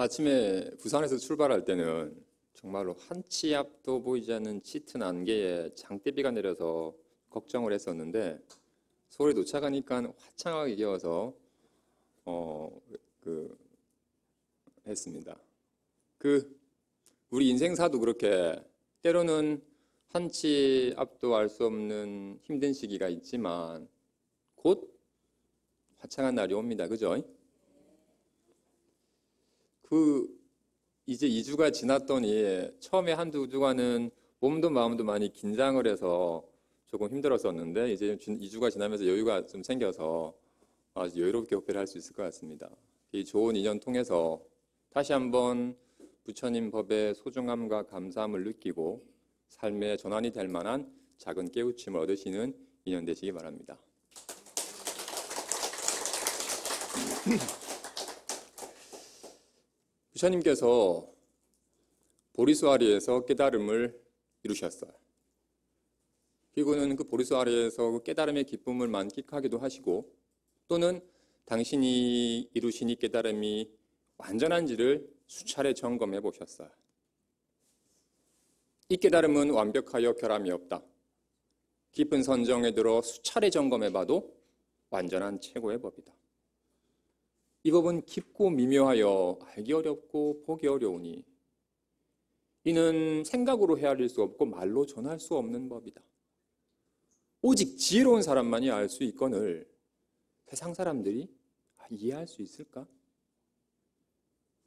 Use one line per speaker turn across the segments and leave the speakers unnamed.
아침에 부산에서 출발할 때는 정말로 한 치 앞도 보이지 않는 짙은 안개에 장대비가 내려서 걱정을 했었는데 서울에 도착하니까 화창하게 기어서 했습니다. 우리 인생사도 그렇게 때로는 한 치 앞도 알 수 없는 힘든 시기가 있지만 곧 화창한 날이 옵니다. 그죠? 이제 2주가 지났더니 처음에 한두 주간은 몸도 마음도 많이 긴장을 해서 조금 힘들었었는데 이제 2주가 지나면서 여유가 좀 생겨서 아주 여유롭게 법회를 할 수 있을 것 같습니다. 이 좋은 인연 통해서 다시 한번 부처님 법의 소중함과 감사함을 느끼고 삶의 전환이 될 만한 작은 깨우침을 얻으시는 인연 되시기 바랍니다. 부처님께서 보리수아리에서 깨달음을 이루셨어요. 그리고는 그 보리수아리에서 그 깨달음의 기쁨을 만끽하기도 하시고 또는 당신이 이루신 이 깨달음이 완전한지를 수차례 점검해 보셨어요. 이 깨달음은 완벽하여 결함이 없다. 깊은 선정에 들어 수차례 점검해 봐도 완전한 최고의 법이다. 이 법은 깊고 미묘하여 알기 어렵고 보기 어려우니 이는 생각으로 헤아릴 수 없고 말로 전할 수 없는 법이다. 오직 지혜로운 사람만이 알 수 있거늘 세상 사람들이 이해할 수 있을까?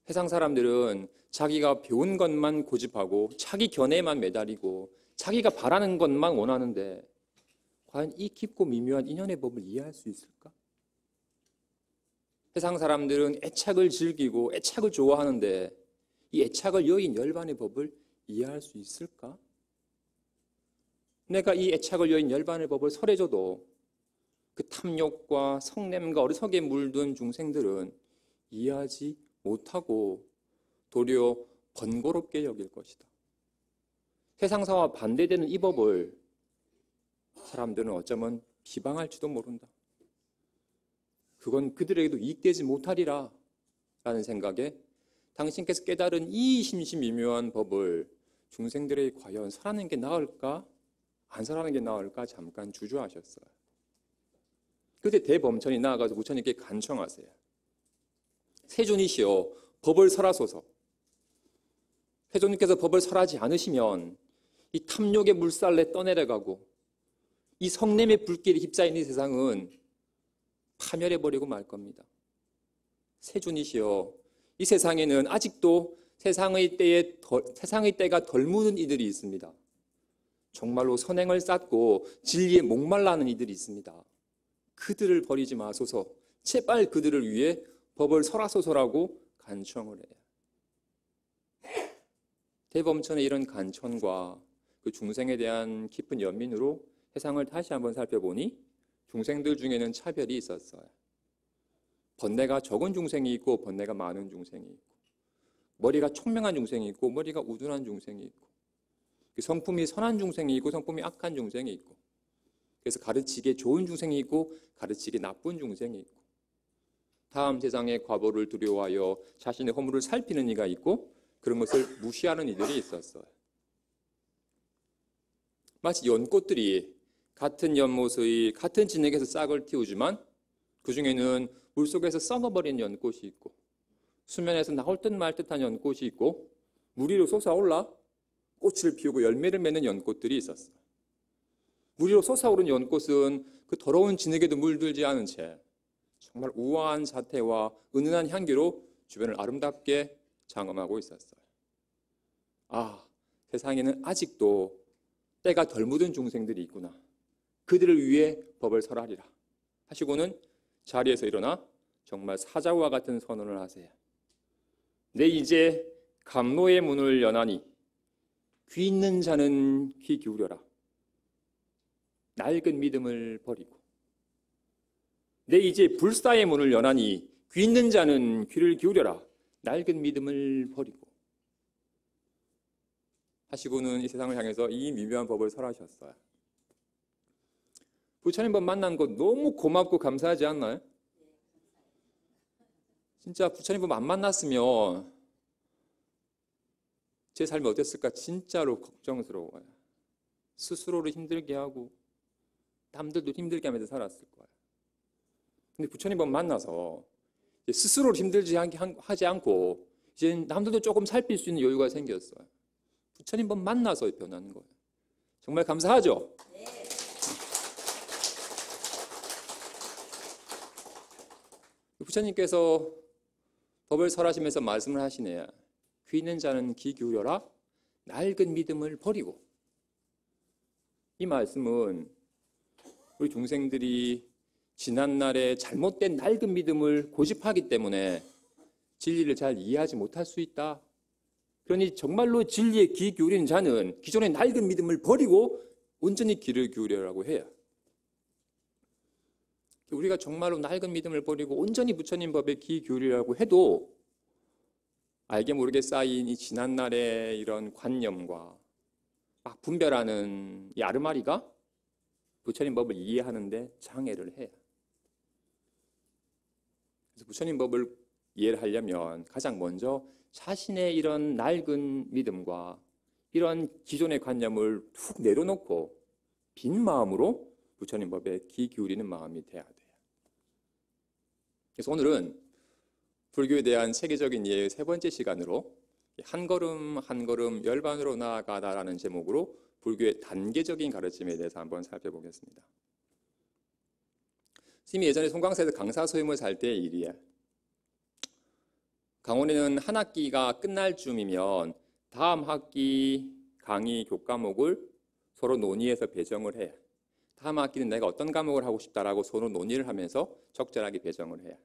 세상 사람들은 자기가 배운 것만 고집하고 자기 견해에만 매달리고 자기가 바라는 것만 원하는데 과연 이 깊고 미묘한 인연의 법을 이해할 수 있을까? 세상 사람들은 애착을 즐기고 애착을 좋아하는데 이 애착을 여인 열반의 법을 이해할 수 있을까? 내가 이 애착을 여인 열반의 법을 설해줘도 그 탐욕과 성냄과 어리석에 물든 중생들은 이해하지 못하고 도리어 번거롭게 여길 것이다. 세상사와 반대되는 이 법을 사람들은 어쩌면 비방할지도 모른다. 그건 그들에게도 이익되지 못하리라 라는 생각에 당신께서 깨달은 이 심심미묘한 법을 중생들에게 과연 설하는 게 나을까? 안 설하는 게 나을까? 잠깐 주저하셨어요. 그때 대범천이 나아가서 부처님께 간청하세요. 세존이시여 법을 설하소서. 세존님께서 법을 설하지 않으시면 이 탐욕의 물살에 떠내려가고 이 성냄의 불길에 휩싸이는 세상은 파멸해버리고 말 겁니다. 세존이시여 이 세상에는 아직도 세상의 때가 덜 묻은 이들이 있습니다. 정말로 선행을 쌓고 진리에 목말라는 이들이 있습니다. 그들을 버리지 마소서. 제발 그들을 위해 법을 설하소서라고 간청을 해요. 대범천의 이런 간청과 그 중생에 대한 깊은 연민으로 세상을 다시 한번 살펴보니 중생들 중에는 차별이 있었어요. 번뇌가 적은 중생이 있고 번뇌가 많은 중생이 있고 머리가 총명한 중생이 있고 머리가 우둔한 중생이 있고 성품이 선한 중생이 있고 성품이 악한 중생이 있고 그래서 가르치기에 좋은 중생이 있고 가르치기에 나쁜 중생이 있고 다음 세상의 과보를 두려워하여 자신의 허물을 살피는 이가 있고 그런 것을 무시하는 이들이 있었어요. 마치 연꽃들이 같은 연못의 같은 진흙에서 싹을 틔우지만 그 중에는 물속에서 썩어버린 연꽃이 있고 수면에서 나올 듯 말 듯한 연꽃이 있고 물 위로 솟아올라 꽃을 피우고 열매를 맺는 연꽃들이 있었어요. 물 위로 솟아오른 연꽃은 그 더러운 진흙에도 물들지 않은 채 정말 우아한 자태와 은은한 향기로 주변을 아름답게 장엄하고 있었어요. 세상에는 아직도 때가 덜 묻은 중생들이 있구나. 그들을 위해 법을 설하리라 하시고는 자리에서 일어나 정말 사자와 같은 선언을 하세요. 내 이제 감로의 문을 여나니 귀 있는 자는 귀 기울여라. 낡은 믿음을 버리고 내 이제 불사의 문을 여나니 귀 있는 자는 귀를 기울여라. 낡은 믿음을 버리고 하시고는 이 세상을 향해서 이 미묘한 법을 설하셨어요. 부처님 법 만난 거 너무 고맙고 감사하지 않나요? 진짜 부처님 법 안 만났으면 제 삶이 어땠을까 진짜로 걱정스러워요. 스스로를 힘들게 하고 남들도 힘들게 하면서 살았을 거예요. 근데 부처님 법 만나서 스스로를 힘들지 하지 않고 이제 남들도 조금 살필 수 있는 여유가 생겼어요. 부처님 법 만나서 변하는 거예요. 정말 감사하죠? 네. 부처님께서 법을 설하시면서 말씀을 하시네요. 귀 있는 자는 귀 기울여라. 낡은 믿음을 버리고. 이 말씀은 우리 중생들이 지난날에 잘못된 낡은 믿음을 고집하기 때문에 진리를 잘 이해하지 못할 수 있다. 그러니 정말로 진리에 귀 기울이는 자는 기존의 낡은 믿음을 버리고 온전히 귀를 기울여라고 해요. 우리가 정말로 낡은 믿음을 버리고 온전히 부처님 법에 귀 기울이라고 해도 알게 모르게 쌓인 이 지난날의 이런 관념과 막 분별하는 이 아르마리가 부처님 법을 이해하는데 장애를 해요. 그래서 부처님 법을 이해를 하려면 가장 먼저 자신의 이런 낡은 믿음과 이런 기존의 관념을 툭 내려놓고 빈 마음으로 부처님 법에 귀 기울이는 마음이 돼야 돼요. 그래서 오늘은 불교에 대한 체계적인 이해의 세 번째 시간으로 한 걸음 한 걸음 열반으로 나아가다라는 제목으로 불교의 단계적인 가르침에 대해서 한번 살펴보겠습니다. 스님이 예전에 송광사에서 강사 소임을 살 때의 일이에요. 강원에는 한 학기가 끝날 쯤이면 다음 학기 강의 교과목을 서로 논의해서 배정을 해요. 다음 학기는 내가 어떤 과목을 하고 싶다라고 서로 논의를 하면서 적절하게 배정을 해요.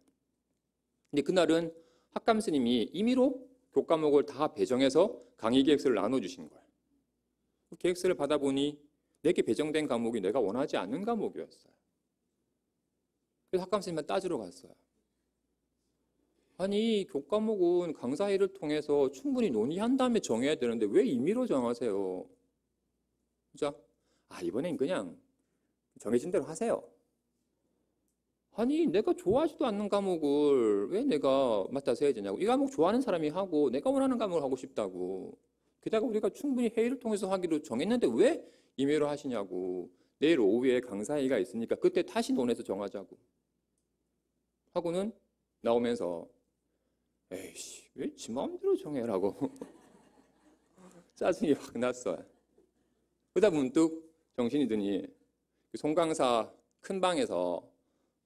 근데 그날은 학감 스님이 임의로 교과목을 다 배정해서 강의 계획서를 나눠주신 거예요. 그 계획서를 받아보니 내게 배정된 과목이 내가 원하지 않는 과목이었어요. 그래서 학감 스님한테 따지러 갔어요. 아니, 교과목은 강사회를 통해서 충분히 논의한 다음에 정해야 되는데 왜 임의로 정하세요? 그죠? 이번엔 그냥 정해진 대로 하세요. 아니, 내가 좋아하지도 않는 과목을 왜 내가 맡아서 해야 되냐고. 이 과목 좋아하는 사람이 하고 내가 원하는 과목을 하고 싶다고. 게다가 우리가 충분히 회의를 통해서 하기로 정했는데 왜 임의로 하시냐고. 내일 오후에 강사회의가 있으니까 그때 다시 논해서 정하자고. 하고는 나오면서 에이씨, 왜 지 마음대로 정해라고. 짜증이 확 났어요. 그러다 문득 정신이 드니 송강사 큰 방에서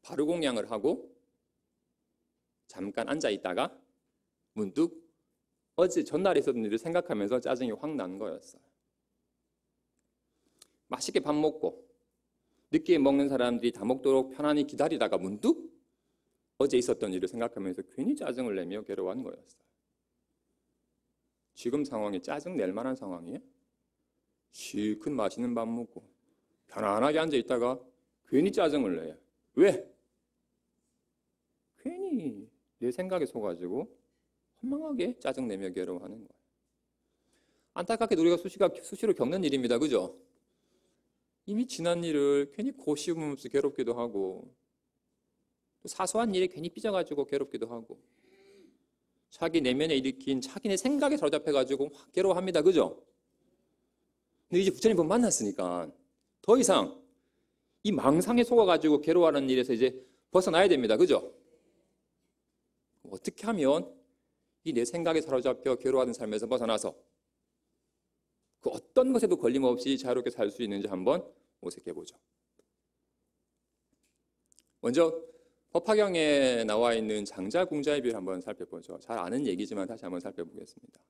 바루공양을 하고 잠깐 앉아 있다가 문득 어제 전날에 있었던 일을 생각하면서 짜증이 확 난 거였어요. 맛있게 밥 먹고 늦게 먹는 사람들이 다 먹도록 편안히 기다리다가 문득 어제 있었던 일을 생각하면서 괜히 짜증을 내며 괴로워한 거였어요. 지금 상황이 짜증 낼 만한 상황이에요? 실컷 맛있는 밥 먹고 편안하게 앉아 있다가 괜히 짜증을 내요. 왜? 괜히 내 생각에 속아가지고 허망하게 짜증내며 괴로워하는 거예요. 안타깝게도 우리가 수시로 겪는 일입니다. 그죠? 이미 지난 일을 괜히 고심하면서 괴롭기도 하고 또 사소한 일에 괜히 삐져가지고 괴롭기도 하고 자기 내면에 일으킨 자기네 생각에 사로잡혀가지고 확 괴로워합니다. 그죠? 근데 이제 부처님 법 만났으니까 더 이상 이 망상에 속아가지고 괴로워하는 일에서 이제 벗어나야 됩니다. 그죠? 어떻게 하면 이 내 생각에 사로잡혀 괴로워하는 삶에서 벗어나서 그 어떤 것에도 걸림없이 자유롭게 살 수 있는지 한번 모색해보죠. 먼저 법화경에 나와 있는 장자궁자의 비를 한번 살펴보죠. 잘 아는 얘기지만 다시 한번 살펴보겠습니다.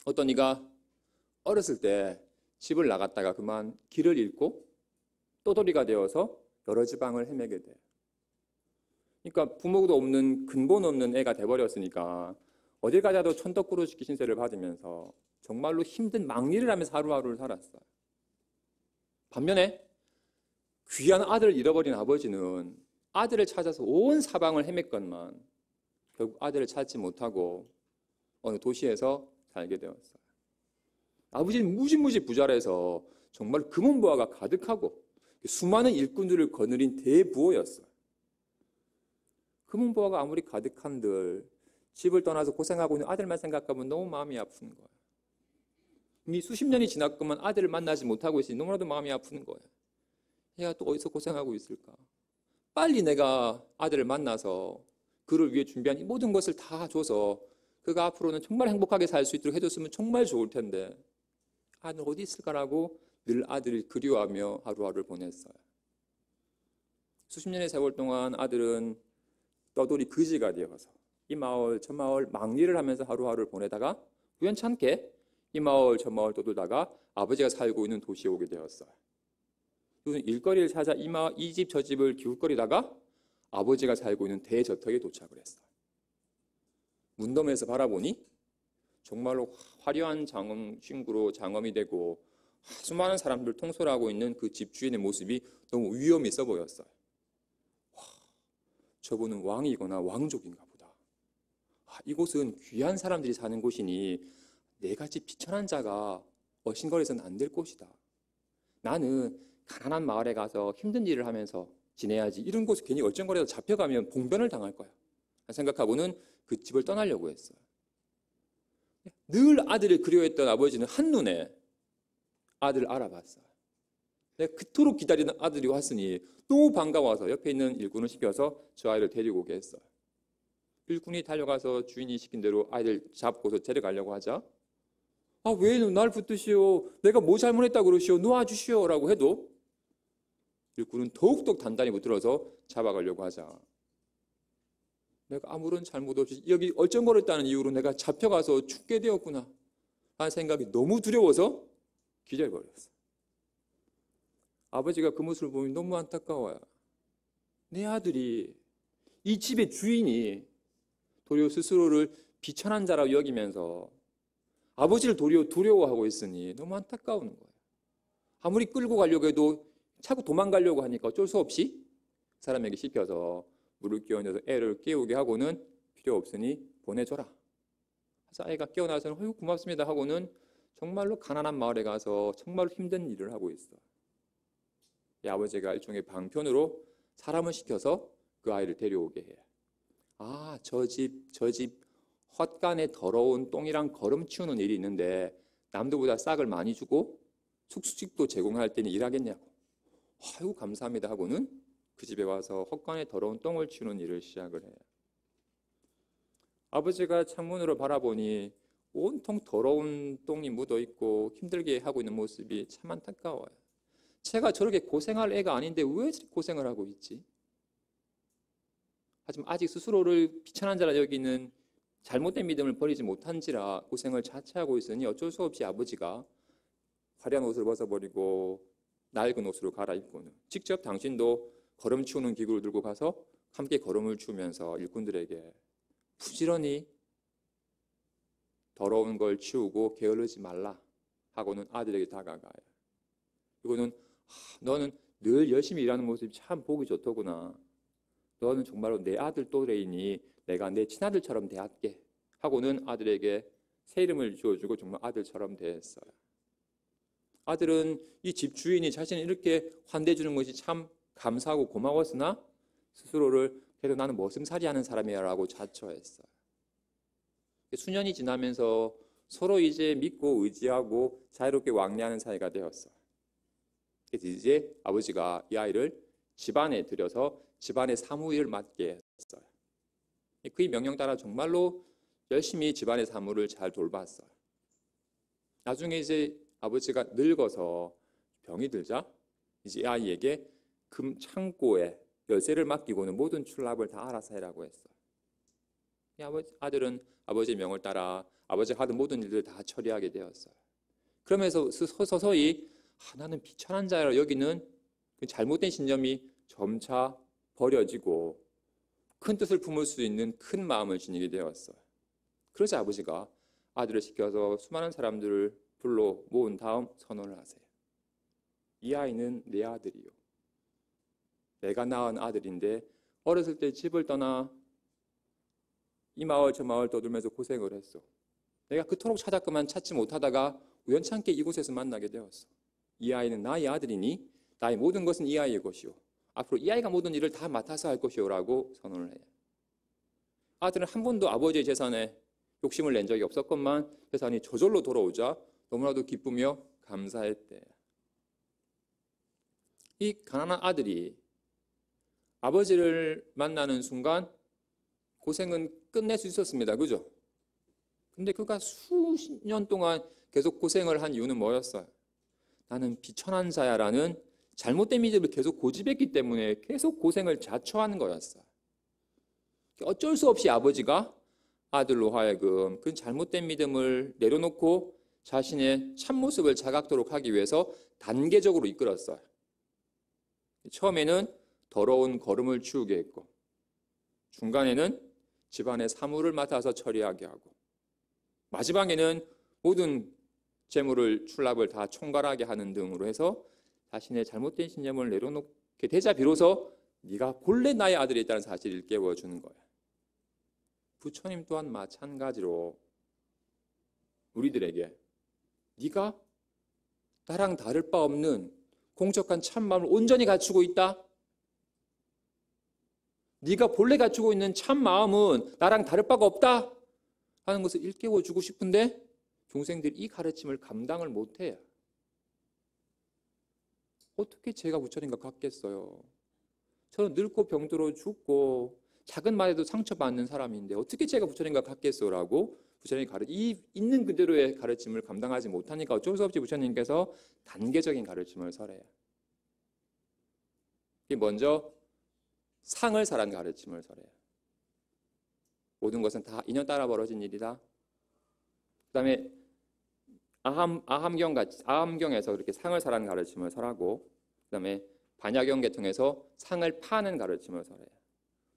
어떤 이가 어렸을 때 집을 나갔다가 그만 길을 잃고 떠돌이가 되어서 여러 지방을 헤매게 돼요. 그러니까 부모도 없는 근본 없는 애가 돼버렸으니까 어딜 가자도 천덕꾸러기 신세를 받으면서 정말로 힘든 막일을 하면서 하루하루를 살았어요. 반면에 귀한 아들을 잃어버린 아버지는 아들을 찾아서 온 사방을 헤맸건만 결국 아들을 찾지 못하고 어느 도시에서 살게 되었어요. 아버지는 무지무지 부자라서 정말 금은보화가 가득하고 수많은 일꾼들을 거느린 대부호였어요. 금은보화가 아무리 가득한들 집을 떠나서 고생하고 있는 아들만 생각하면 너무 마음이 아픈 거예요. 이미 수십 년이 지났건만 아들을 만나지 못하고 있으니 너무나도 마음이 아픈 거예요. 얘가 또 어디서 고생하고 있을까? 빨리 내가 아들을 만나서 그를 위해 준비한 이 모든 것을 다 줘서 그가 앞으로는 정말 행복하게 살 수 있도록 해줬으면 정말 좋을 텐데 아들 어디 있을까라고 늘 아들을 그리워하며 하루하루를 보냈어요. 수십 년의 세월 동안 아들은 떠돌이 거지가 되어서 이 마을 저 마을 막리를 하면서 하루하루를 보내다가 우연찮게 이 마을 저 마을 떠돌다가 아버지가 살고 있는 도시에 오게 되었어요. 일거리를 찾아 이 집 저 집을 기웃거리다가 아버지가 살고 있는 대저택에 도착을 했어요. 문덤에서 바라보니 정말로 화려한 신구로 장엄이 되고 수많은 사람들 통솔하고 있는 그 집주인의 모습이 너무 위엄 있어 보였어요. 저분은 왕이거나 왕족인가 보다. 이곳은 귀한 사람들이 사는 곳이니 내같이 비천한 자가 어신거려서는 안 될 곳이다. 나는 가난한 마을에 가서 힘든 일을 하면서 지내야지 이런 곳에 괜히 얼쩡거려서 잡혀가면 봉변을 당할 거야 생각하고는 그 집을 떠나려고 했어요. 늘 아들을 그리워했던 아버지는 한눈에 아들을 알아봤어요. 내가 그토록 기다리는 아들이 왔으니 너무 반가워서 옆에 있는 일꾼을 시켜서 저 아이를 데리고 오게 했어요. 일꾼이 달려가서 주인이 시킨 대로 아이를 잡고서 데려가려고 하자 왜 날 붙드시오? 내가 뭐 잘못했다고 그러시오? 놓아주시오 라고 해도 일꾼은 더욱더 단단히 붙들어서 잡아가려고 하자 내가 아무런 잘못 없이 여기 얼쩡거렸다는 이유로 내가 잡혀가서 죽게 되었구나 하는 생각이 너무 두려워서 기절버렸어요. 아버지가 그 모습을 보면 너무 안타까워요. 내 아들이 이 집의 주인이 도리어 스스로를 비천한 자라고 여기면서 아버지를 도리어 두려워하고 있으니 너무 안타까운 거예요. 아무리 끌고 가려고 해도 자꾸 도망가려고 하니까 어쩔 수 없이 사람에게 시켜서 물을 끼얹어서 애를 깨우게 하고는 필요 없으니 보내줘라. 그래서 아이가 깨어나서는 어휴 고맙습니다 하고는 정말로 가난한 마을에 가서 정말로 힘든 일을 하고 있어. 이 아버지가 일종의 방편으로 사람을 시켜서 그 아이를 데려오게 해요. 저 집 헛간에 더러운 똥이랑 거름 치우는 일이 있는데 남들보다 싹을 많이 주고 숙식도 제공할 때는 일하겠냐고. 아이고 감사합니다 하고는 그 집에 와서 헛간에 더러운 똥을 치우는 일을 시작을 해요. 아버지가 창문으로 바라보니 온통 더러운 똥이 묻어있고 힘들게 하고 있는 모습이 참 안타까워요. 제가 저렇게 고생할 애가 아닌데 왜 저렇게 고생을 하고 있지? 하지만 아직 스스로를 비천한 자라 여기는 잘못된 믿음을 버리지 못한지라 고생을 자처하고 있으니 어쩔 수 없이 아버지가 화려한 옷을 벗어버리고 낡은 옷으로 갈아입고는 직접 당신도 걸음 치우는 기구를 들고 가서 함께 걸음을 치우면서 일꾼들에게 부지런히 더러운 걸 치우고 게으르지 말라 하고는 아들에게 다가가요. 이거는 너는 늘 열심히 일하는 모습이 참 보기 좋더구나. 너는 정말로 내 아들 또래이니 내가 내 친아들처럼 대할게 하고는 아들에게 새 이름을 지어주고 정말 아들처럼 대했어요. 아들은 이 집 주인이 자신을 이렇게 환대해주는 것이 참 감사하고 고마웠으나 스스로를 그래도 나는 머슴살이 하는 사람이야 라고 자처했어요. 수년이 지나면서 서로 이제 믿고 의지하고 자유롭게 왕래하는 사이가 되었어요. 그래서 이제 아버지가 이 아이를 집안에 들여서 집안의 사무일을 맡게 했어요. 그의 명령 따라 정말로 열심히 집안의 사무를 잘 돌봤어요. 나중에 이제 아버지가 늙어서 병이 들자 이제 이 아이에게 금 창고에 열쇠를 맡기고는 모든 출납을 다 알아서 해라고 했어요. 아들은 아버지의 명을 따라 아버지가 하던 모든 일들을 다 처리하게 되었어요. 그러면서 서서히 나는 비천한 자라 여기는 그 잘못된 신념이 점차 버려지고 큰 뜻을 품을 수 있는 큰 마음을 지니게 되었어요. 그러자 아버지가 아들을 시켜서 수많은 사람들을 불러 모은 다음 선언을 하세요. 이 아이는 내 아들이요. 내가 낳은 아들인데 어렸을 때 집을 떠나 이 마을 저 마을 떠들면서 고생을 했어. 내가 그토록 찾았건만 찾지 못하다가 우연찮게 이곳에서 만나게 되었어. 이 아이는 나의 아들이니 나의 모든 것은 이 아이의 것이요. 앞으로 이 아이가 모든 일을 다 맡아서 할 것이요 라고 선언을 해요. 아들은 한 번도 아버지의 재산에 욕심을 낸 적이 없었건만 재산이 저절로 돌아오자 너무나도 기쁘며 감사했대. 이 가난한 아들이 아버지를 만나는 순간 고생은 끝낼 수 있었습니다. 그죠? 근데 그가 수십 년 동안 계속 고생을 한 이유는 뭐였어요? 나는 비천한 자야라는 잘못된 믿음을 계속 고집했기 때문에 계속 고생을 자초하는 거였어요. 어쩔 수 없이 아버지가 아들로 하여금 그 잘못된 믿음을 내려놓고 자신의 참모습을 자각토록 하기 위해서 단계적으로 이끌었어요. 처음에는 더러운 거름을 치우게 했고, 중간에는 집안의 사물을 맡아서 처리하게 하고, 마지막에는 모든 재물을 출납을 다 총괄하게 하는 등으로 해서 자신의 잘못된 신념을 내려놓게 되자 비로소 네가 본래 나의 아들이 있다는 사실을 일깨워주는 거예요. 부처님 또한 마찬가지로 우리들에게 네가 나랑 다를 바 없는 공적한 참마음을 온전히 갖추고 있다. 네가 본래 갖추고 있는 참마음은 나랑 다를 바가 없다 하는 것을 일깨워주고 싶은데 중생들이 이 가르침을 감당을 못해요. 어떻게 제가 부처님과 같겠어요? 저는 늙고 병들어 죽고 작은 말에도 상처받는 사람인데 어떻게 제가 부처님과 같겠어라고 부처님이 있는 그대로의 가르침을 감당하지 못하니까 어쩔 수 없이 부처님께서 단계적인 가르침을 설해요. 먼저 상을 사란 가르침을 설해요. 모든 것은 다 인연 따라 벌어진 일이다. 그 다음에 아함경에서 그렇게 상을 사라는 가르침을 설하고, 그 다음에 반야경 계통에서 상을 파는 가르침을 설해요.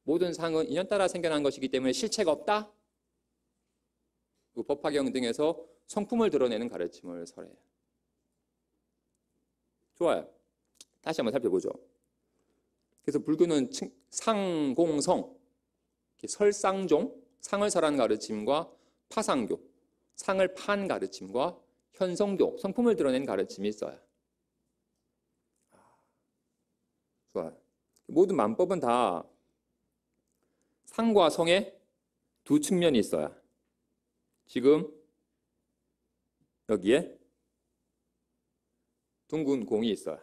모든 상은 인연 따라 생겨난 것이기 때문에 실체가 없다. 그리고 법화경 등에서 성품을 드러내는 가르침을 설해요. 좋아요. 다시 한번 살펴보죠. 그래서 불교는 상공성, 설상종, 상을 설하는 가르침과 파상교, 상을 판 가르침과 현성교, 성품을 드러낸 가르침이 있어요. 좋아요. 모든 만법은 다 상과 성의 두 측면이 있어요. 지금 여기에 둥근 공이 있어요.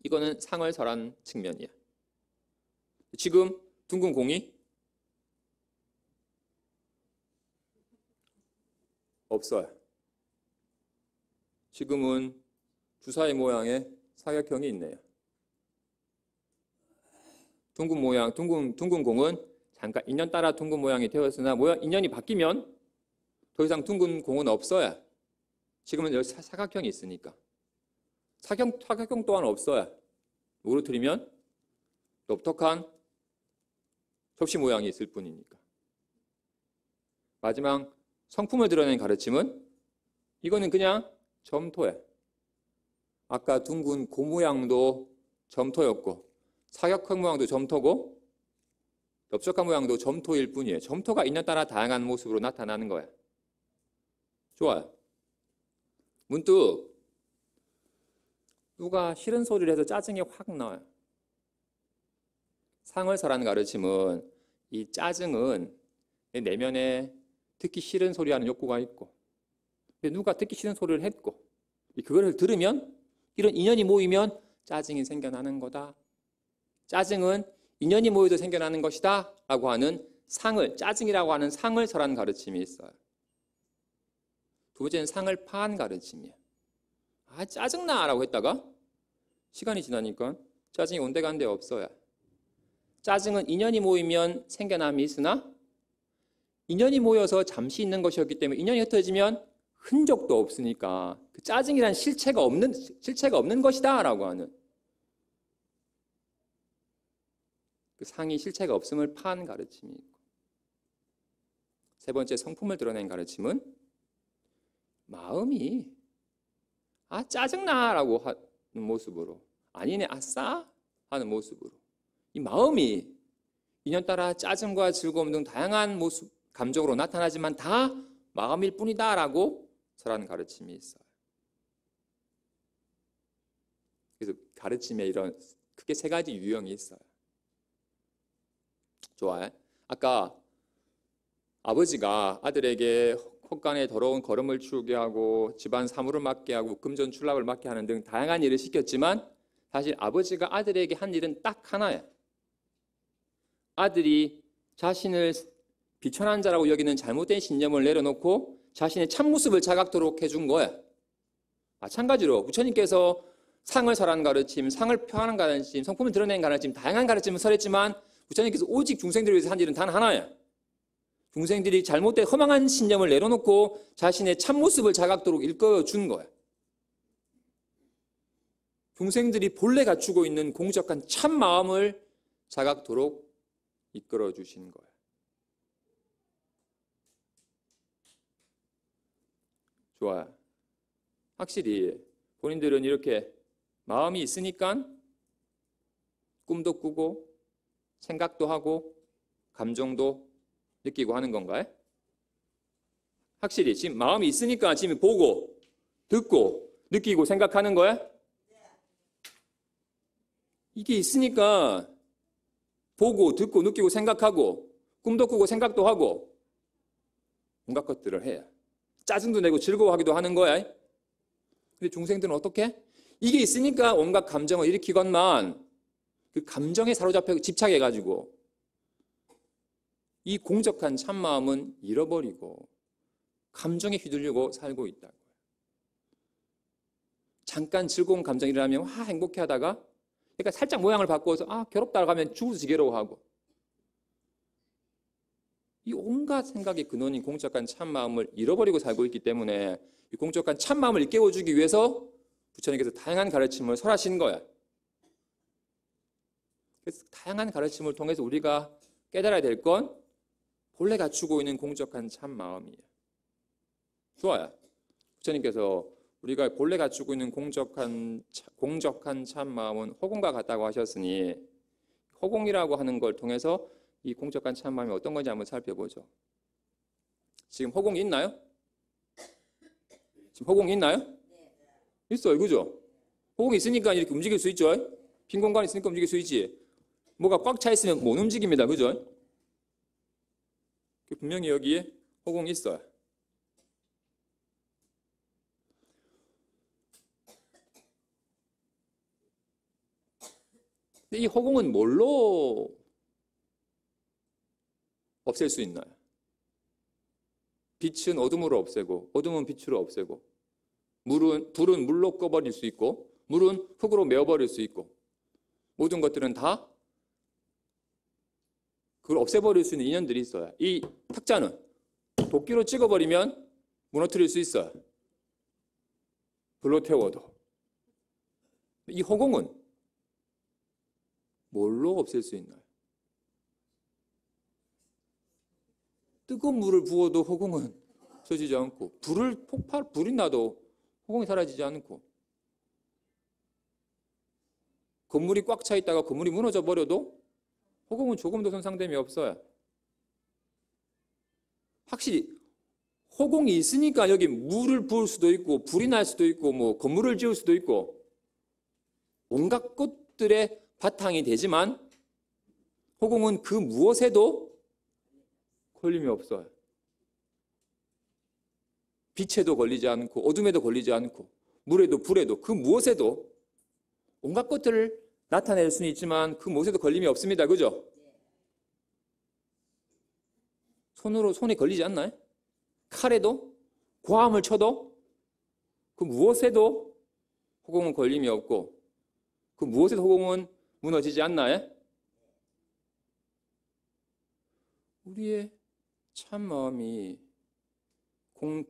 이거는 상을 설한 측면이에요. 지금 둥근 공이 없어요. 지금은 주사위 모양의 사각형이 있네요. 둥근 공은 잠깐 인연 따라 둥근 모양이 되었으나 인연이 바뀌면 더 이상 둥근 공은 없어요. 지금은 여기 사각형이 있으니까. 사각형 또한 없어요. 누그러뜨리면 넓적한 접시 모양이 있을 뿐이니까. 마지막 성품을 드러낸 가르침은 이거는 그냥 점토예요. 아까 둥근 고 모양도 점토였고 사각형 모양도 점토고 넓적한 모양도 점토일 뿐이에요. 점토가 인연 따라 다양한 모습으로 나타나는 거예요. 좋아요. 문득 누가 싫은 소리를 해서 짜증이 확 나요. 상을 설하는 가르침은 이 짜증은 내 내면에 듣기 싫은 소리 하는 욕구가 있고 누가 듣기 싫은 소리를 했고 그걸 들으면 이런 인연이 모이면 짜증이 생겨나는 거다. 짜증은 인연이 모여도 생겨나는 것이다 라고 하는 짜증이라고 하는 상을 설하는 가르침이 있어요. 두 번째는 상을 파한 가르침이에요. 짜증나 라고 했다가 시간이 지나니까 짜증이 온데간데 없어요. 짜증은 인연이 모이면 생겨남이 있으나 인연이 모여서 잠시 있는 것이었기 때문에 인연이 흩어지면 흔적도 없으니까 그 짜증이란 실체가 없는 것이다 라고 하는 그 상이 실체가 없음을 파한 가르침이 있고, 세 번째 성품을 드러낸 가르침은 마음이 짜증나 라고 하는 모습으로 아니네 아싸 하는 모습으로 이 마음이 인연 따라 짜증과 즐거움 등 다양한 모습 감정으로 나타나지만 다 마음일 뿐이다 라고 설하는 가르침이 있어요. 그래서 가르침에 이런 크게 세 가지 유형이 있어요. 좋아요. 아까 아버지가 아들에게 헛간에 더러운 거름을 치우게 하고 집안 사물을 맡게 하고 금전 출납을 맡게 하는 등 다양한 일을 시켰지만 사실 아버지가 아들에게 한 일은 딱 하나예요. 아들이 자신을 비천한 자라고 여기는 잘못된 신념을 내려놓고 자신의 참모습을 자각토록 해준 거예요. 마찬가지로 부처님께서 상을 설하는 가르침, 상을 표하는 가르침, 성품을 드러내는 가르침, 다양한 가르침을 설했지만 부처님께서 오직 중생들을 위해서 한 일은 단 하나예요. 중생들이 잘못된 허망한 신념을 내려놓고 자신의 참모습을 자각토록 일깨워준 거예요. 중생들이 본래 갖추고 있는 공적한 참마음을 자각토록 이끌어주신 거예요. 좋아요. 확실히 본인들은 이렇게 마음이 있으니까 꿈도 꾸고 생각도 하고 감정도 느끼고 하는 건가요? 확실히 지금 마음이 있으니까 지금 보고 듣고 느끼고 생각하는 거야? 이게 있으니까 보고 듣고 느끼고 생각하고 꿈도 꾸고 생각도 하고 온갖 것들을 해요. 짜증도 내고 즐거워하기도 하는 거야. 근데 중생들은 어떻게? 이게 있으니까 온갖 감정을 일으키건만 그 감정에 사로잡혀 집착해가지고 이 공적한 참마음은 잃어버리고 감정에 휘둘리고 살고 있다고요. 잠깐 즐거운 감정이 일어나면 행복해 하다가 그러니까 살짝 모양을 바꿔서 괴롭다고 하면 죽어서 지게로워하고 이 온갖 생각의 근원인 공적한 참마음을 잃어버리고 살고 있기 때문에 이 공적한 참마음을 깨워주기 위해서 부처님께서 다양한 가르침을 설하신 거야. 그래서 다양한 가르침을 통해서 우리가 깨달아야 될 건 본래 갖추고 있는 공적한 참마음이에요. 좋아요. 부처님께서 우리가 본래 갖추고 있는 공적한 참마음은 허공과 같다고 하셨으니 허공이라고 하는 걸 통해서 이 공적한 참마음이 어떤 건지 한번 살펴보죠. 지금 허공이 있나요? 지금 허공이 있나요? 있어요. 그죠? 허공이 있으니까 이렇게 움직일 수 있죠? 빈 공간이 있으니까 움직일 수 있지. 뭐가 꽉 차 있으면 못 움직입니다. 그죠? 분명히 여기에 허공이 있어요. 근데 이 허공은 뭘로 없앨 수 있나요? 빛은 어둠으로 없애고 어둠은 빛으로 없애고 불은 물로 꺼버릴 수 있고 물은 흙으로 메워버릴 수 있고 모든 것들은 다 그걸 없애버릴 수 있는 인연들이 있어요. 이 탁자는 도끼로 찍어버리면 무너뜨릴 수 있어요. 불로 태워도. 이 허공은 뭘로 없앨 수 있나요? 뜨거운 물을 부어도 허공은 젖지 않고 불이 나도 허공이 사라지지 않고 건물이 꽉 차 있다가 건물이 무너져 버려도 허공은 조금도 손상됨이 없어요. 확실히 허공이 있으니까 여기 물을 부을 수도 있고 불이 날 수도 있고 뭐 건물을 지을 수도 있고 온갖 것들의 바탕이 되지만 허공은 그 무엇에도 걸림이 없어요. 빛에도 걸리지 않고 어둠에도 걸리지 않고 물에도 불에도 그 무엇에도 온갖 것들을 나타낼 수는 있지만 그 무엇에도 걸림이 없습니다. 그죠? 손이 걸리지 않나요? 칼에도 고함을 쳐도 그 무엇에도 허공은 걸림이 없고 그 무엇에도 허공은 무너지지 않나요? 우리의 참마음이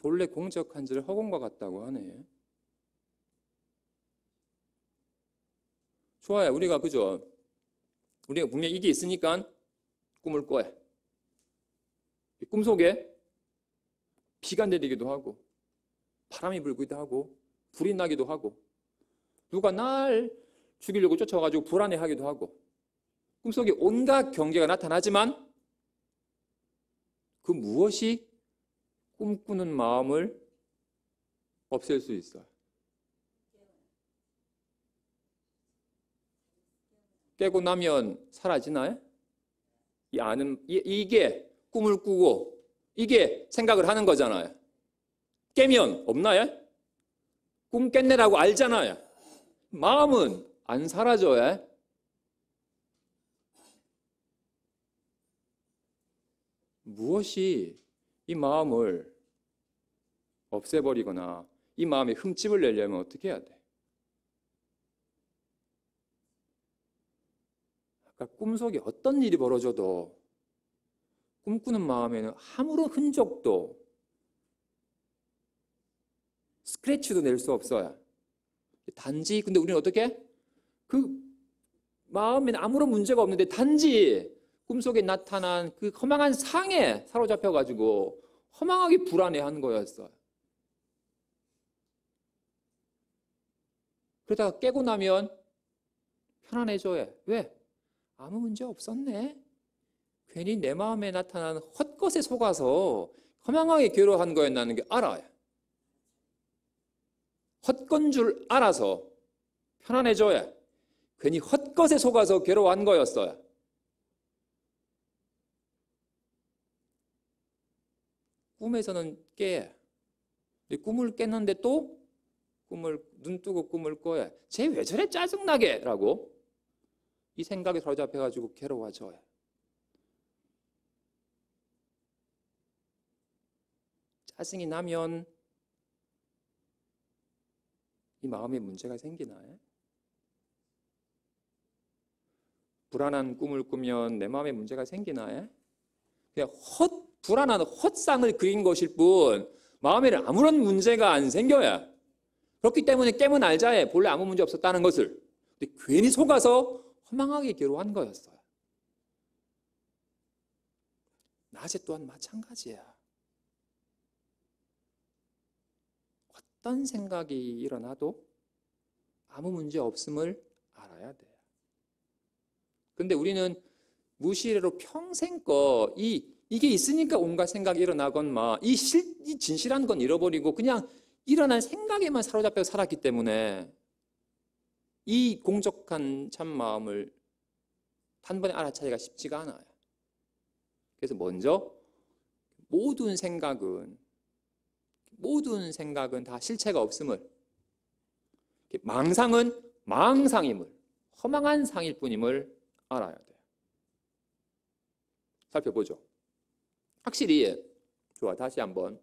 본래 공적한지를 허공과 같다고 하네. 좋아요. 우리가 그죠? 우리가 분명히 이게 있으니까 꿈을 꿔요. 꿈속에 비가 내리기도 하고 바람이 불기도 하고 불이 나기도 하고 누가 날 죽이려고 쫓아와가지고 불안해하기도 하고 꿈속에 온갖 경계가 나타나지만 그 무엇이 꿈꾸는 마음을 없앨 수 있어요? 깨고 나면 사라지나요? 이게 꿈을 꾸고 이게 생각을 하는 거잖아요. 깨면 없나요? 꿈 깼네라고 알잖아요. 마음은 안 사라져요. 무엇이 이 마음을 없애버리거나 이 마음에 흠집을 내려면 어떻게 해야 돼? 아까 꿈속에 어떤 일이 벌어져도 꿈꾸는 마음에는 아무런 흔적도 스크래치도 낼 수 없어요. 단지 근데 우리는 어떻게? 그 마음에는 아무런 문제가 없는데 단지 꿈속에 나타난 그 허망한 상에 사로잡혀가지고 허망하게 불안해하는 거였어요. 그러다가 깨고 나면 편안해져요. 왜? 아무 문제 없었네. 괜히 내 마음에 나타난 헛것에 속아서 허망하게 괴로워한 거였다는 게 알아요. 헛건 줄 알아서 편안해져요. 괜히 헛것에 속아서 괴로워한 거였어요. 꿈에서는 깨. 꿈을 깼는데 또 눈 뜨고 꿈을 꿔요. 쟤 왜 저래 짜증나게? 라고 이 생각에 사로잡혀가지고 괴로워져요. 짜증이 나면 이 마음에 문제가 생기나요? 불안한 꿈을 꾸면 내 마음에 문제가 생기나요? 그냥 불안한 헛상을 그린 것일 뿐 마음에는 아무런 문제가 안 생겨요. 그렇기 때문에 깨면 알자에 본래 아무 문제 없었다는 것을. 근데 괜히 속아서 허망하게 괴로워한 거였어요. 낮에 또한 마찬가지야. 어떤 생각이 일어나도 아무 문제 없음을 알아야 돼요. 근데 우리는 무시로 평생껏 이게 있으니까 온갖 생각이 일어나건 이 진실한 건 잃어버리고 그냥 일어난 생각에만 사로잡혀 살았기 때문에 이 공적한 참마음을 단번에 알아차리기가 쉽지가 않아요. 그래서 먼저 모든 생각은 다 실체가 없음을, 망상은 망상임을, 허망한 상일 뿐임을 알아야 돼요. 살펴보죠. 확실히 좋아. 다시 한번.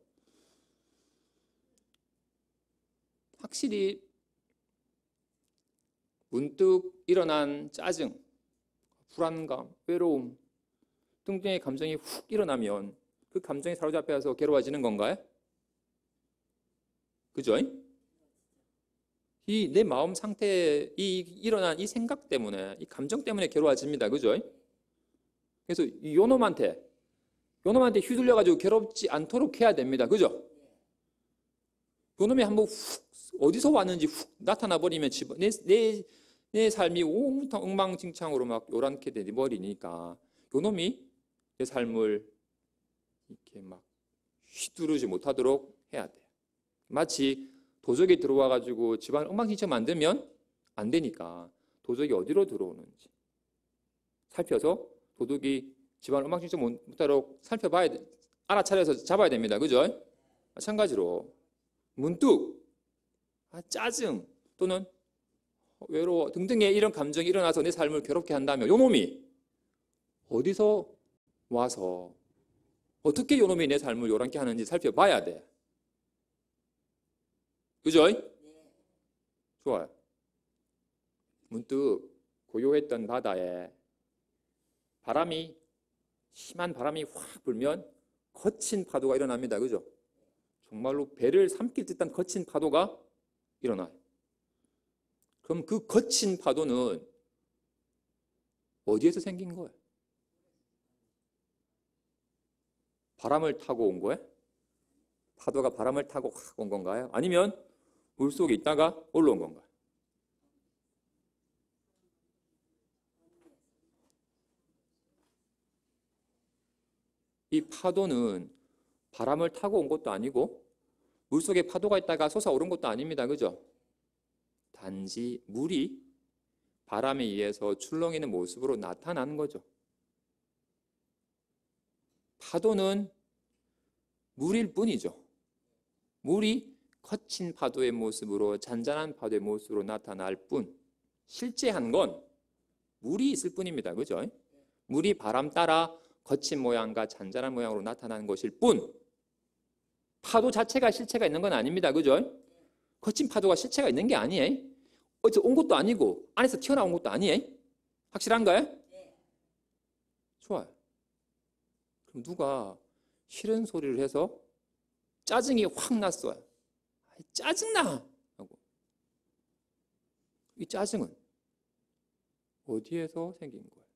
확실히 문득 일어난 짜증, 불안감, 외로움 등등의 감정이 훅 일어나면 그 감정에 사로잡혀서 괴로워지는 건가요? 그죠? 이 내 마음 상태에 일어난 이 생각 때문에, 이 감정 때문에 괴로워집니다. 그죠? 그래서 요놈한테 휘둘려가지고 괴롭지 않도록 해야 됩니다. 그죠? 요놈이 한번 훅 어디서 왔는지 훅 나타나 버리면 내 삶이 온통 엉망진창으로 막 요란하게 되버리니까 요놈이 내 삶을 이렇게 막 휘두르지 못하도록 해야 돼요. 마치 도적이 들어와가지고 집안을 엉망진창 만들면 안 되니까 도적이 어디로 들어오는지 살펴서 도둑이 집안을 엉망진창 못하도록 살펴봐야 돼. 알아차려서 잡아야 됩니다. 그죠? 마찬가지로 문득 짜증 또는 외로워 등등의 이런 감정이 일어나서 내 삶을 괴롭게 한다면 요놈이 어디서 와서 어떻게 요놈이 내 삶을 요란케 하는지 살펴봐야 돼. 그죠? 좋아요. 문득 고요했던 바다에 심한 바람이 확 불면 거친 파도가 일어납니다. 그죠? 정말로 배를 삼킬 듯한 거친 파도가 일어나요. 그럼 그 거친 파도는 어디에서 생긴 거예요? 바람을 타고 온 거예요? 파도가 바람을 타고 확 온 건가요? 아니면 물속에 있다가 올라온 건가요? 이 파도는 바람을 타고 온 것도 아니고 물속에 파도가 있다가 솟아오른 것도 아닙니다. 그죠? 단지 물이 바람에 의해서 출렁이는 모습으로 나타나는 거죠. 파도는 물일 뿐이죠. 물이 거친 파도의 모습으로 잔잔한 파도의 모습으로 나타날 뿐 실제한 건 물이 있을 뿐입니다. 그죠? 물이 바람 따라 거친 모양과 잔잔한 모양으로 나타나는 것일 뿐 파도 자체가 실체가 있는 건 아닙니다. 그죠? 거친 파도가 실체가 있는 게 아니에요. 어디서 온 것도 아니고 안에서 튀어나온 것도 아니에요. 확실한가요? 네. 좋아요. 그럼 누가 싫은 소리를 해서 짜증이 확 났어요. 짜증나! 하고. 이 짜증은 어디에서 생긴 거예요?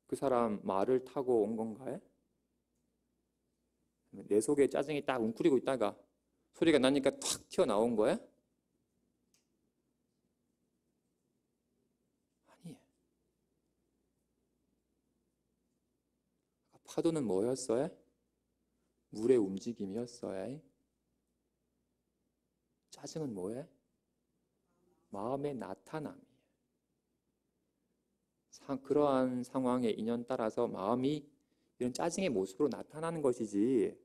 그 사람 말을 타고 온 건가요? 내 속에 짜증이 딱 웅크리고 있다가 소리가 나니까 탁 튀어나온 거예요? 아니에요. 파도는 뭐였어요? 물의 움직임이었어요. 짜증은 뭐예요? 마음의 나타남이에요. 그러한 상황에 인연따라서 마음이 이런 짜증의 모습으로 나타나는 것이지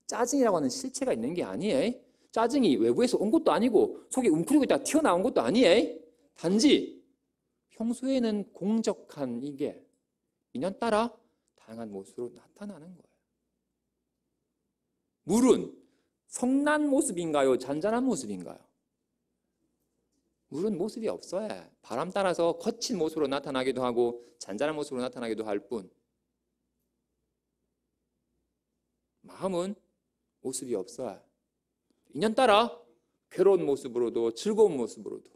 짜증이라고 하는 실체가 있는 게 아니에요. 짜증이 외부에서 온 것도 아니고 속에 웅크리고 있다가 튀어나온 것도 아니에요. 단지 평소에는 공적한 이게 인연따라 다양한 모습으로 나타나는 거예요. 물은 성난 모습인가요? 잔잔한 모습인가요? 물은 모습이 없어요. 바람 따라서 거친 모습으로 나타나기도 하고 잔잔한 모습으로 나타나기도 할 뿐 마음은 모습이 없어요. 인연 따라 괴로운 모습으로도 즐거운 모습으로도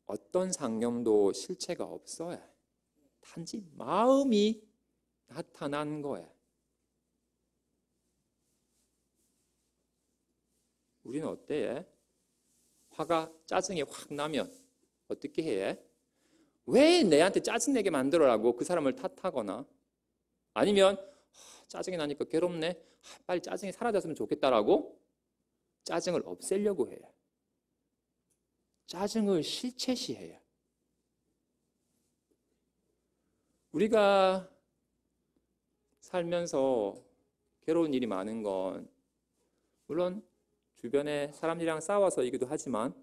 어떤 상념도 실체가 없어요. 단지 마음이 나타난 거예요. 우리는 어때요? 화가 짜증이 확 나면 어떻게 해? 왜 내한테 짜증내게 만들어라고 그 사람을 탓하거나 아니면 짜증이 나니까 괴롭네. 빨리 짜증이 사라졌으면 좋겠다라고 짜증을 없애려고 해요. 짜증을 실체시해요. 우리가 살면서 괴로운 일이 많은 건 물론 주변에 사람들이랑 싸워서이기도 하지만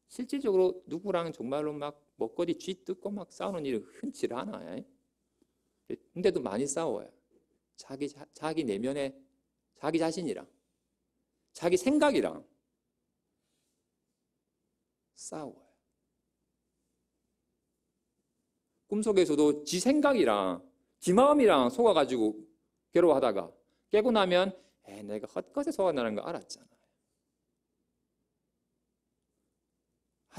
실질적으로 누구랑 정말로 막 먹거리 쥐뜯고 막 싸우는 일이 흔치 않아요. 근데도 많이 싸워요. 자기 내면에 자기 자신이랑 자기 생각이랑 싸워요. 꿈속에서도 지 생각이랑 지 마음이랑 속아가지고 괴로워하다가 깨고 나면 내가 헛것에 속아나는 거 알았잖아요.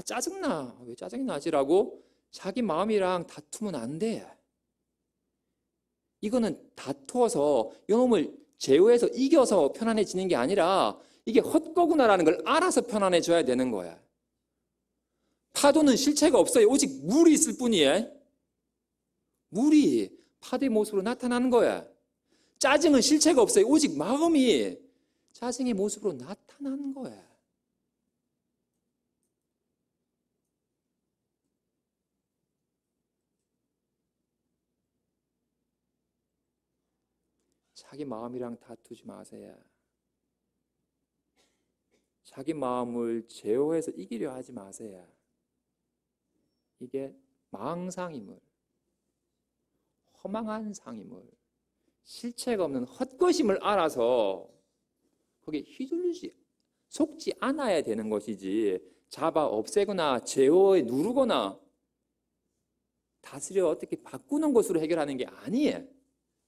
짜증나. 왜 짜증이 나지라고 자기 마음이랑 다투면 안 돼. 이거는 다투어서 이놈을 제어해서 이겨서 편안해지는 게 아니라 이게 헛거구나라는 걸 알아서 편안해져야 되는 거야. 파도는 실체가 없어요. 오직 물이 있을 뿐이에요. 물이 파도의 모습으로 나타나는 거야. 짜증은 실체가 없어요. 오직 마음이 짜증의 모습으로 나타나는 거야. 자기 마음이랑 다투지 마세요. 자기 마음을 제어해서 이기려 하지 마세요. 이게 망상임을, 허망한 상임을, 실체가 없는 헛것임을 알아서 거기에 휘둘리지, 속지 않아야 되는 것이지 잡아 없애거나 제어에 누르거나 다스려 어떻게 바꾸는 것으로 해결하는 게 아니에요.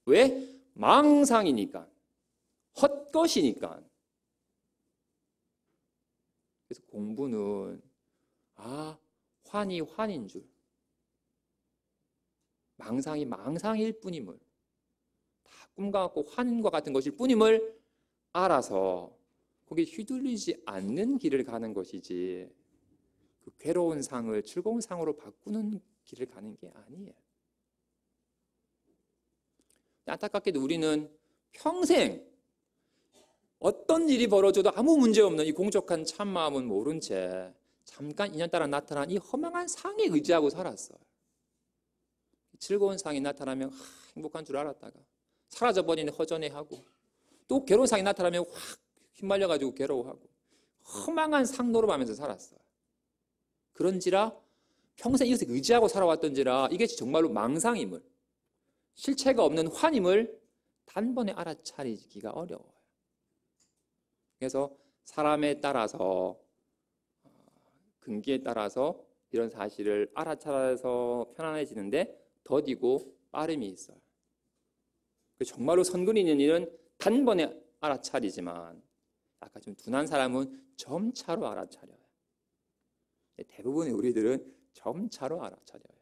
왜? 망상이니까, 헛것이니까. 그래서 공부는 환이 환인 줄, 망상이 망상일 뿐임을, 다 꿈과 같고 환과 같은 것일 뿐임을 알아서 거기에 휘둘리지 않는 길을 가는 것이지 그 괴로운 상을 즐거운 상으로 바꾸는 길을 가는 게 아니에요. 안타깝게도 우리는 평생 어떤 일이 벌어져도 아무 문제 없는 이 공적한 참마음은 모른 채 잠깐 인연 따라 나타난 이 허망한 상에 의지하고 살았어요. 즐거운 상이 나타나면 행복한 줄 알았다가 사라져버리는 허전해하고, 또 괴로운 상이 나타나면 확 휘말려가지고 괴로워하고 허망한 상노름하면서 살았어요. 그런지라 평생 이것에 의지하고 살아왔던지라 이게 정말로 망상임을, 실체가 없는 환임을 단번에 알아차리기가 어려워요. 그래서 사람에 따라서, 근기에 따라서 이런 사실을 알아차려서 편안해지는데 더디고 빠름이 있어요. 정말로 선근이 있는 일은 단번에 알아차리지만 약간 좀 둔한 사람은 점차로 알아차려요. 대부분의 우리들은 점차로 알아차려요.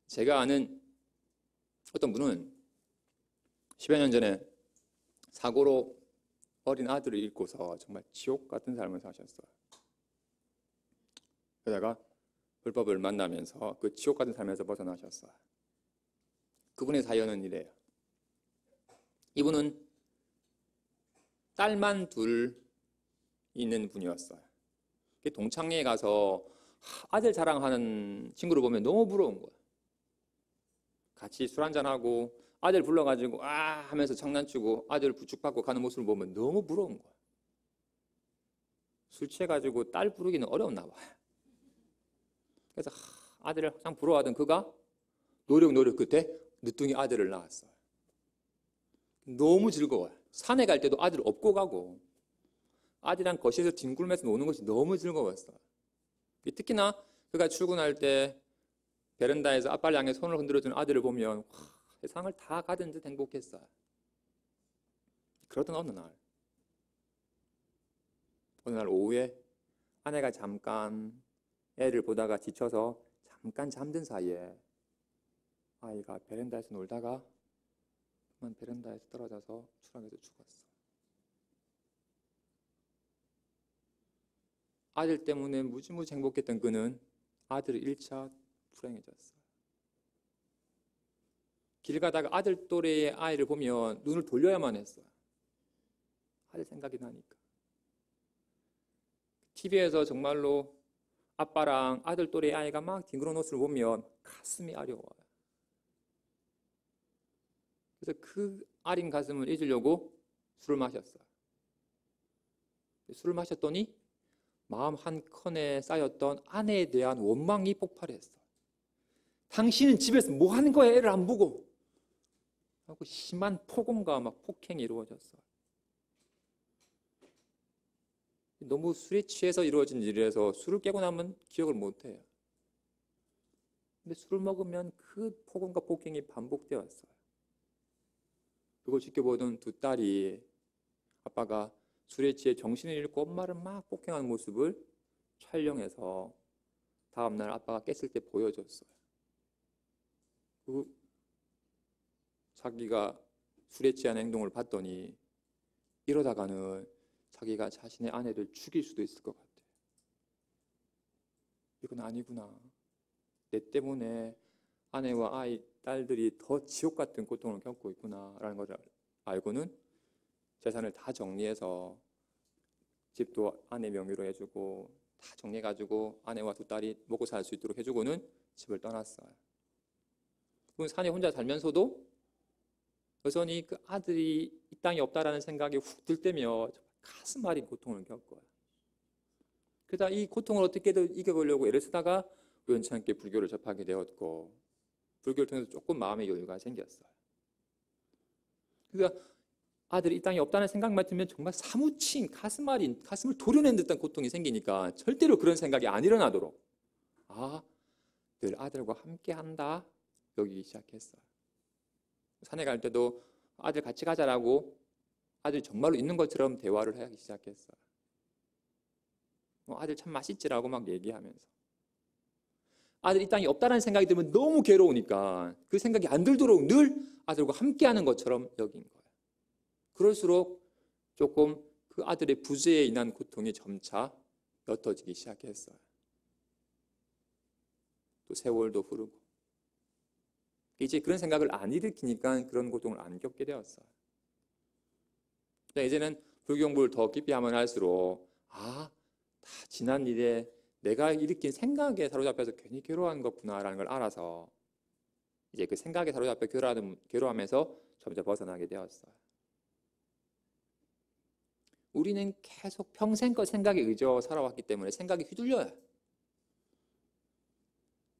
제가 아는 어떤 분은 10여 년 전에 사고로 어린 아들을 잃고서 정말 지옥 같은 삶을 사셨어요. 그러다가 불법을 만나면서 그 지옥 같은 삶에서 벗어나셨어요. 그분의 사연은 이래요. 이분은 딸만 둘 있는 분이었어요. 동창회에 가서 아들 자랑하는 친구를 보면 너무 부러운 거예요. 같이 술 한잔하고 아들 불러가지고 아 하면서 장난치고 아들 부축받고 가는 모습을 보면 너무 부러운 거예요. 술 취해가지고 딸 부르기는 어려웠나 봐요. 그래서 아들을 항상 부러워하던 그가 노력 끝에 늦둥이 아들을 낳았어요. 너무 즐거워요. 산에 갈 때도 아들을 업고 가고 아들이랑 거실에서 뒹굴면서 노는 것이 너무 즐거웠어요. 특히나 그가 출근할 때 베란다에서 아빠를 향해 손을 흔들어주는 아들을 보면 세상을 다 가진 듯 행복했어요. 그러던 어느 날 오후에 아내가 잠깐 애를 보다가 지쳐서 잠깐 잠든 사이에 아이가 베란다에서 놀다가 그만 베란다에서 떨어져서 추락해서 죽었어. 아들 때문에 무지무지 행복했던 그는 아들을 1차 불행해졌어요. 길 가다가 아들 또래의 아이를 보면 눈을 돌려야만 했어요. 아들 생각이 나니까. TV에서 정말로 아빠랑 아들 또래의 아이가 막 뒹그러는 모습을 보면 가슴이 아려워요. 그래서 그 아린 가슴을 잊으려고 술을 마셨어요. 술을 마셨더니 마음 한켠에 쌓였던 아내에 대한 원망이 폭발했어요. 당신은 집에서 뭐 하는 거야? 애를 안 보고. 하고 심한 폭언과 막 폭행이 이루어졌어요. 너무 술에 취해서 이루어진 일이라서 술을 깨고 나면 기억을 못해요. 근데 술을 먹으면 그 폭언과 폭행이 반복되었어요. 그걸 지켜보던 두 딸이 아빠가 술에 취해 정신을 잃고 엄마를 막 폭행하는 모습을 촬영해서 다음날 아빠가 깼을 때 보여줬어요. 자기가 술에 취한 행동을 봤더니 이러다가는 자기가 자신의 아내를 죽일 수도 있을 것 같아. 이건 아니구나. 내 때문에 아내와 아이, 딸들이 더 지옥 같은 고통을 겪고 있구나라는 것을 알고는 재산을 다 정리해서 집도 아내 명의로 해주고 다 정리해가지고 아내와 두 딸이 먹고 살 수 있도록 해주고는 집을 떠났어요. 그분 산에 혼자 살면서도 여전히 그 아들이 이 땅에 없다라는 생각이 훅 들 때며 가슴 아린 고통을 겪어요. 그러다 이 고통을 어떻게든 이겨보려고 애를 쓰다가 우연찮게 불교를 접하게 되었고 불교를 통해서 조금 마음의 여유가 생겼어요. 그러니까 아들이 이 땅에 없다는 생각만 들면 정말 사무친 가슴 아린, 가슴을 도려낸 듯한 고통이 생기니까 절대로 그런 생각이 안 일어나도록 늘 아들과 함께 한다 여기기 시작했어요. 산에 갈 때도 아들 같이 가자라고 아들이 정말로 있는 것처럼 대화를 하기 시작했어요. 아들 참 맛있지라고 막 얘기하면서 아들 이 땅에 없다는 생각이 들면 너무 괴로우니까 그 생각이 안 들도록 늘 아들과 함께하는 것처럼 여긴 거예요. 그럴수록 조금 그 아들의 부재에 인한 고통이 점차 옅어지기 시작했어요. 또 세월도 흐르고 이제 그런 생각을 안 일으키니까 그런 고통을 안 겪게 되었어요. 이제는 불교 공부를 더 깊이 하면 할수록 다 지난 일에 내가 일으킨 생각에 사로잡혀서 괜히 괴로워하는 것구나라는 걸 알아서 이제 그 생각에 사로잡혀 괴로워하면서 점점 벗어나게 되었어요. 우리는 계속 평생껏 생각에 의지하고 살아왔기 때문에 생각이 휘둘려요.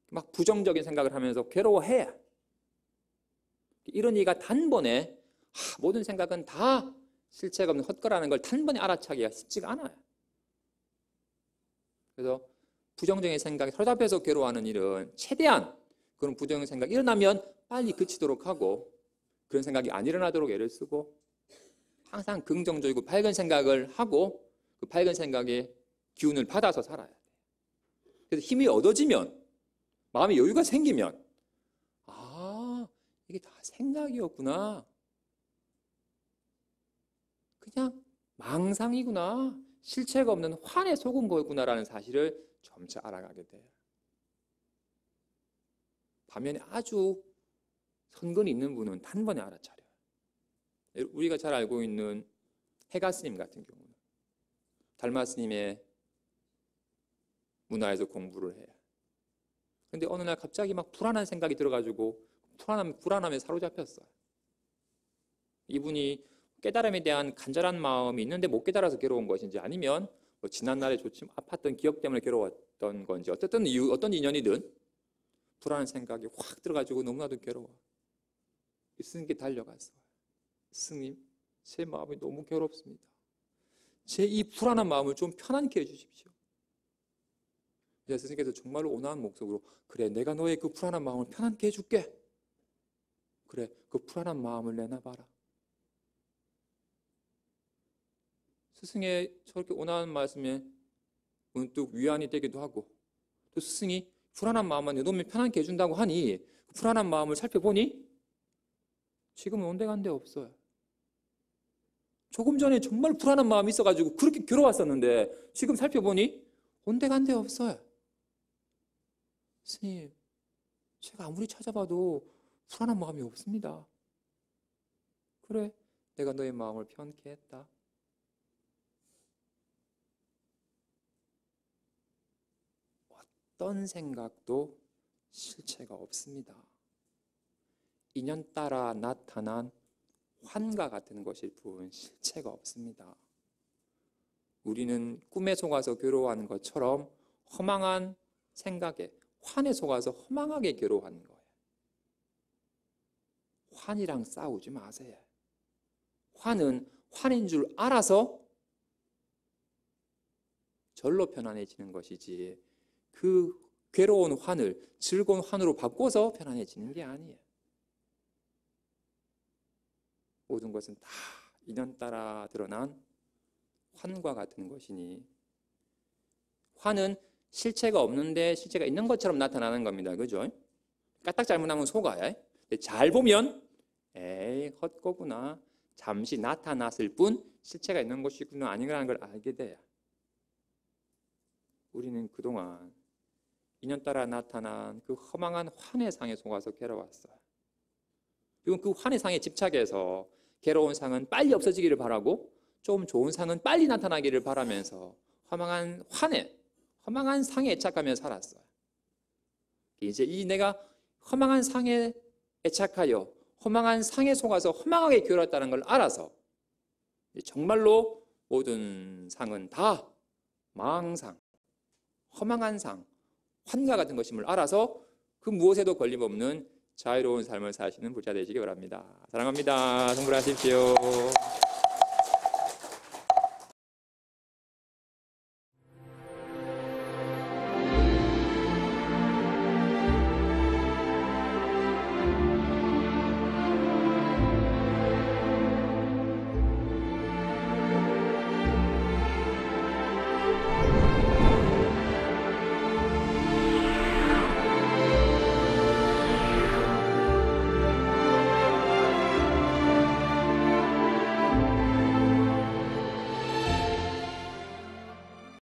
막 부정적인 생각을 하면서 괴로워해. 이런 이가 단번에 모든 생각은 다 실체가 없는 헛거라는 걸 단번에 알아차기가 쉽지가 않아요. 그래서 부정적인 생각에 사로잡혀서 괴로워하는 일은 최대한 그런 부정적인 생각이 일어나면 빨리 그치도록 하고 그런 생각이 안 일어나도록 애를 쓰고 항상 긍정적이고 밝은 생각을 하고 그 밝은 생각의 기운을 받아서 살아야 돼요. 그래서 힘이 얻어지면 마음의 여유가 생기면 이게 다 생각이었구나. 그냥 망상이구나. 실체가 없는 환에 속은 거였구나라는 사실을 점차 알아가게 돼요. 반면에 아주 선근이 있는 분은 단번에 알아차려요. 우리가 잘 알고 있는 해가 스님 같은 경우는 달마 스님의 문화에서 공부를 해요. 근데 어느 날 갑자기 막 불안한 생각이 들어가지고 불안함에 사로잡혔어요. 이분이 깨달음에 대한 간절한 마음이 있는데 못 깨달아서 괴로운 것인지 아니면 뭐 지난날에 좋지 아팠던 기억 때문에 괴로웠던 건지 어떤 인연이든 불안한 생각이 확 들어가지고 너무나도 괴로워. 스님께 달려갔어요. 스님, 제 마음이 너무 괴롭습니다. 제 이 불안한 마음을 좀 편안케 해주십시오. 이제 스님께서 정말로 온화한 목소리로 그래, 내가 너의 그 불안한 마음을 편안케 해줄게. 그래, 그 불안한 마음을 내놔봐라. 스승의 저렇게 온화한 말씀에 문득 위안이 되기도 하고 또 스승이 불안한 마음만 내놓으면 편안케 해준다고 하니 그 불안한 마음을 살펴보니 지금은 온데간데 없어요. 조금 전에 정말 불안한 마음이 있어가지고 그렇게 괴로웠었는데 지금 살펴보니 온데간데 없어요. 스님, 제가 아무리 찾아봐도 불안한 마음이 없습니다. 그래, 내가 너의 마음을 편케 했다. 어떤 생각도 실체가 없습니다. 인연 따라 나타난 환과 같은 것일 뿐 실체가 없습니다. 우리는 꿈에 속아서 괴로워하는 것처럼 허망한 생각에 환에 속아서 허망하게 괴로워하는 거예요. 환이랑 싸우지 마세요. 환은 환인 줄 알아서 절로 편안해지는 것이지 그 괴로운 환을 즐거운 환으로 바꿔서 편안해지는 게 아니에요. 모든 것은 다 인연 따라 드러난 환과 같은 것이니 환은 실체가 없는데 실체가 있는 것처럼 나타나는 겁니다. 그죠? 까딱 잘못하면 속아요. 잘 보면 에이 헛거구나. 잠시 나타났을 뿐 실체가 있는 것이구나 아니라는 걸 알게 돼요. 우리는 그동안 인연 따라 나타난 그 허망한 환의 상에 속아서 괴로웠어요. 그리고 그 환의 상에 집착해서 괴로운 상은 빨리 없어지기를 바라고 좀 좋은 상은 빨리 나타나기를 바라면서 허망한 상에 애착하며 살았어요. 이제 이 내가 허망한 상에 애착하여 허망한 상에 속아서 허망하게 괴로웠다는 걸 알아서 정말로 모든 상은 다 망상, 허망한 상, 환과 같은 것임을 알아서 그 무엇에도 걸림없는 자유로운 삶을 사시는 부자 되시기 바랍니다. 사랑합니다. 성불하십시오.